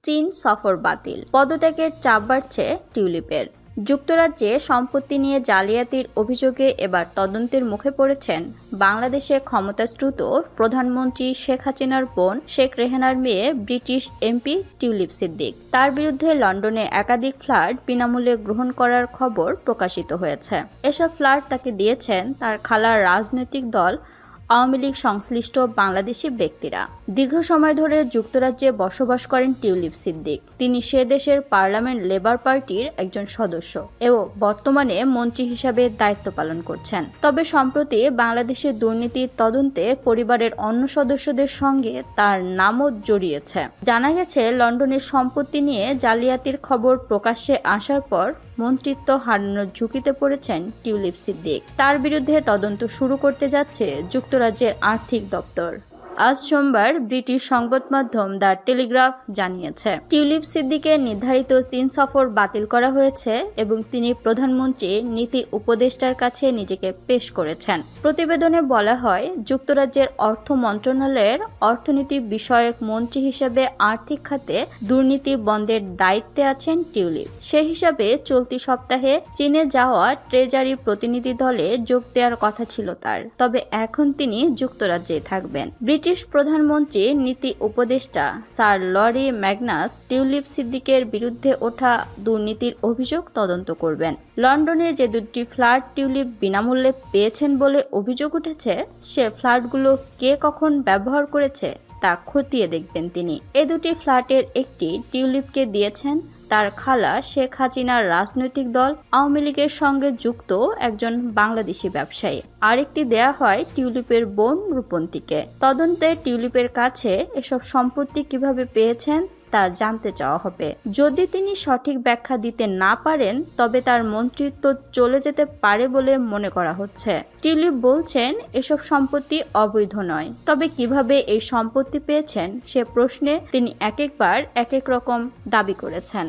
চীন সফর বাতিল, পদত্যাগের চাপ বাড়ছে টিউলিপের। যুক্তরাজ্যে সম্পত্তি নিয়ে জালিয়াতির অভিযোগে এবার তদন্তের মুখে পড়েছেন বাংলাদেশে ক্ষমতাচ্যুত প্রধানমন্ত্রী শেখ হাসিনার বোন শেখ রেহানার মেয়ে ব্রিটিশ এমপি টিউলিপ সিদ্দিক। তার বিরুদ্ধে লন্ডনে একাধিক ফ্ল্যাট বিনামূল্যে গ্রহণ করার খবর প্রকাশিত হয়েছে। এসব ফ্ল্যাট তাকে দিয়েছেন তার খালার রাজনৈতিক দল আওয়ামী লীগ সংশ্লিষ্ট বাংলাদেশি ব্যক্তিরা। দীর্ঘ সময় ধরে যুক্তরাজ্যে বসবাস করেন টিউলিপ সিদ্দিক। তিনি সে দেশের পার্লামেন্ট লেবার পার্টির একজন সদস্য এবং বর্তমানে মন্ত্রী হিসাবে দায়িত্ব পালন করছেন। তবে সম্প্রতি বাংলাদেশের দুর্নীতির তদন্তে পরিবারের অন্য সদস্যদের সঙ্গে তার নামও জড়িয়েছে। জানা গেছে, লন্ডনের সম্পত্তি নিয়ে জালিয়াতির খবর প্রকাশ্যে আসার পর মন্ত্রিত্ব হারানোর ঝুঁকিতে পড়েছেন টিউলিপ সিদ্দিক। তার বিরুদ্ধে তদন্ত শুরু করতে যাচ্ছে যুক্তরাজ্যের আর্থিক দপ্তর। আজ সোমবার ব্রিটিশ সংবাদ মাধ্যম দ্য টেলিগ্রাফ জানিয়েছে, টিউলিপ সিদ্দিকের নির্ধারিত চীন সফর বাতিল করা হয়েছে এবং তিনি প্রধানমন্ত্রীর নীতি উপদেষ্টার কাছে নিজেকে পেশ করেছেন। প্রতিবেদনে বলা হয়, যুক্তরাজ্যের অর্থ মন্ত্রণালয়ের অর্থনীতি বিষয়ক মন্ত্রী হিসেবে আর্থিক খাতে দুর্নীতি বন্ধের দায়িত্বে আছেন টিউলিপ। সে হিসাবে চলতি সপ্তাহে চীনে যাওয়া ট্রেজারি প্রতিনিধি দলে যোগ দেওয়ার কথা ছিল তার, তবে এখন তিনি যুক্তরাজ্যে থাকবেন। ব্রিটিশ প্রধানমন্ত্রী নীতি উপদেষ্টা স্যার লরি ম্যাগনাস টিউলিপ সিদ্দিকের বিরুদ্ধে ওঠা দুর্নীতির অভিযোগ তদন্ত করবেন। লন্ডনে যে দুটি ফ্ল্যাট টিউলিপ বিনামূল্যে পেয়েছেন বলে অভিযোগ উঠেছে, সে ফ্ল্যাটগুলো কে কখন ব্যবহার করেছে তা খতিয়ে দেখবেন তিনি। এ দুটি ফ্ল্যাটের একটি টিউলিপকে দিয়েছেন তার খালা শেখ হাসিনার রাজনৈতিক দল আওয়ামী লীগের সঙ্গে যুক্ত একজন বাংলাদেশি ব্যবসায়ী। আরেকটি দেয়া হয় টিউলিপের বোন রূপন্তীকে। তদন্তে টিউলিপের কাছে এসব সম্পত্তি কিভাবে পেয়েছেন তা জানতে চাওয়া হবে। যদি তিনি সঠিক ব্যাখ্যা দিতে না পারেন, তবে তার মন্ত্রিত্ব চলে যেতে পারে বলে মনে করা হচ্ছে। টিউলিপ বলছেন এসব সম্পত্তি অবৈধ নয়, তবে কিভাবে এই সম্পত্তি পেয়েছেন সে প্রশ্নে তিনি একবার এক এক রকম দাবি করেছেন।